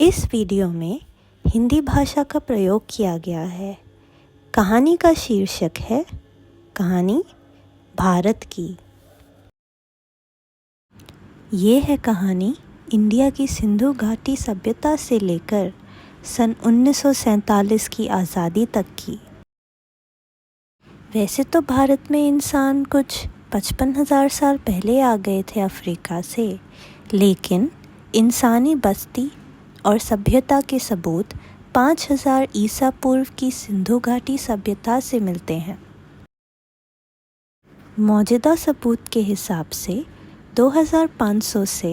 इस वीडियो में हिंदी भाषा का प्रयोग किया गया है। कहानी का शीर्षक है कहानी भारत की। ये है कहानी इंडिया की सिंधु घाटी सभ्यता से लेकर सन 1947 की आज़ादी तक की। वैसे तो भारत में इंसान कुछ 55,000 साल पहले आ गए थे अफ्रीका से, लेकिन इंसानी बस्ती और सभ्यता के सबूत 5000 ईसा पूर्व की सिंधु घाटी सभ्यता से मिलते हैं। मौजूदा सबूत के हिसाब से 2500 से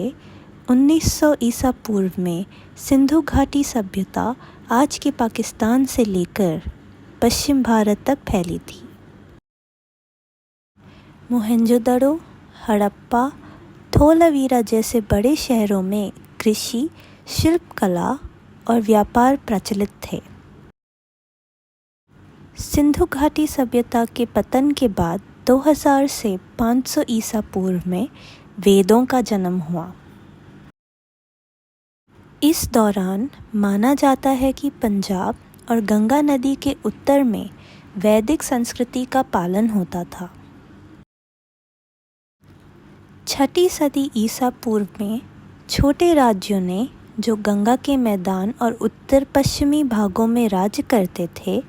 1900 ईसा पूर्व में सिंधु घाटी सभ्यता आज के पाकिस्तान से लेकर पश्चिम भारत तक फैली थी। मोहनजोदड़ो, हड़प्पा, धोलावीरा जैसे बड़े शहरों में कृषि, शिल्पकला और व्यापार प्रचलित थे। सिंधु घाटी सभ्यता के पतन के बाद 2000 से 500 ईसा पूर्व में वेदों का जन्म हुआ। इस दौरान माना जाता है कि पंजाब और गंगा नदी के उत्तर में वैदिक संस्कृति का पालन होता था। 6ठी सदी ईसा पूर्व में छोटे राज्यों ने, जो गंगा के मैदान और उत्तर पश्चिमी भागों में राज्य करते थे,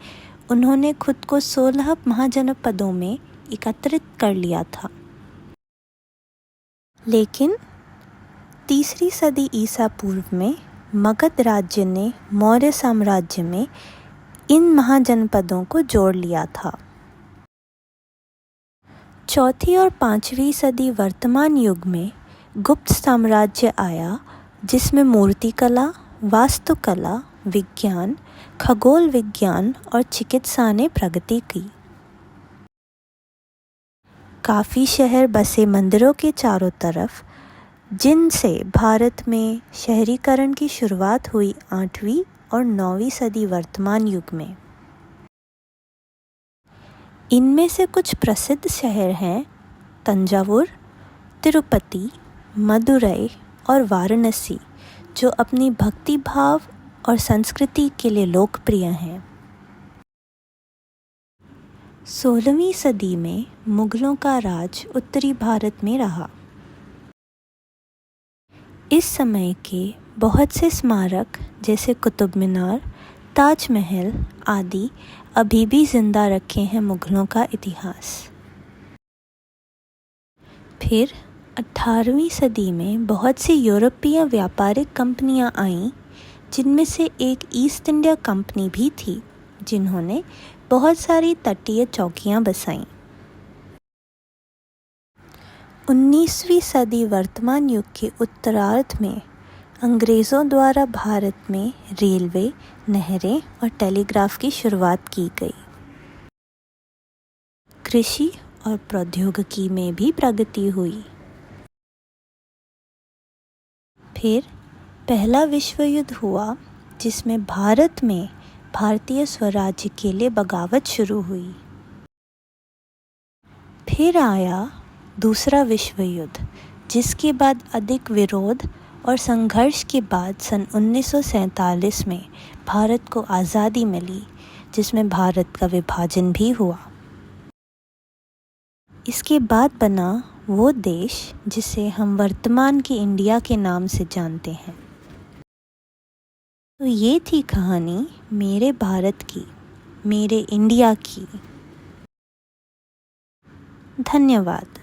उन्होंने खुद को 16 महाजनपदों में एकत्रित कर लिया था। लेकिन 3री सदी ईसा पूर्व में मगध राज्य ने मौर्य साम्राज्य में इन महाजनपदों को जोड़ लिया था। 4ठी और 5वीं सदी वर्तमान युग में गुप्त साम्राज्य आया, जिसमें मूर्तिकला, वास्तुकला, विज्ञान, खगोल विज्ञान और चिकित्सा ने प्रगति की। काफ़ी शहर बसे मंदिरों के चारों तरफ, जिनसे भारत में शहरीकरण की शुरुआत हुई 8वीं और 9वीं सदी वर्तमान युग में। इनमें से कुछ प्रसिद्ध शहर हैं तंजावुर, तिरुपति, मदुरई और वाराणसी, जो अपनी भक्ति भाव और संस्कृति के लिए लोकप्रिय हैं। 16वीं सदी में मुगलों का राज उत्तरी भारत में रहा। इस समय के बहुत से स्मारक जैसे कुतुब मीनार, ताजमहल आदि अभी भी जिंदा रखे हैं मुगलों का इतिहास। फिर 18वीं सदी में बहुत सी यूरोपीय व्यापारिक कंपनियां आईं, जिनमें से एक ईस्ट इंडिया कंपनी भी थी, जिन्होंने बहुत सारी तटीय चौकियां बसाईं। 19वीं सदी वर्तमान युग के उत्तरार्ध में अंग्रेज़ों द्वारा भारत में रेलवे, नहरें और टेलीग्राफ की शुरुआत की गई। कृषि और प्रौद्योगिकी में भी प्रगति हुई। फिर पहला विश्व युद्ध हुआ, जिसमें भारत में भारतीय स्वराज्य के लिए बगावत शुरू हुई। फिर आया दूसरा विश्व युद्ध, जिसके बाद अधिक विरोध और संघर्ष के बाद सन 1947 में भारत को आज़ादी मिली, जिसमें भारत का विभाजन भी हुआ। इसके बाद बना वो देश जिसे हम वर्तमान के इंडिया के नाम से जानते हैं। तो ये थी कहानी मेरे भारत की, मेरे इंडिया की। धन्यवाद।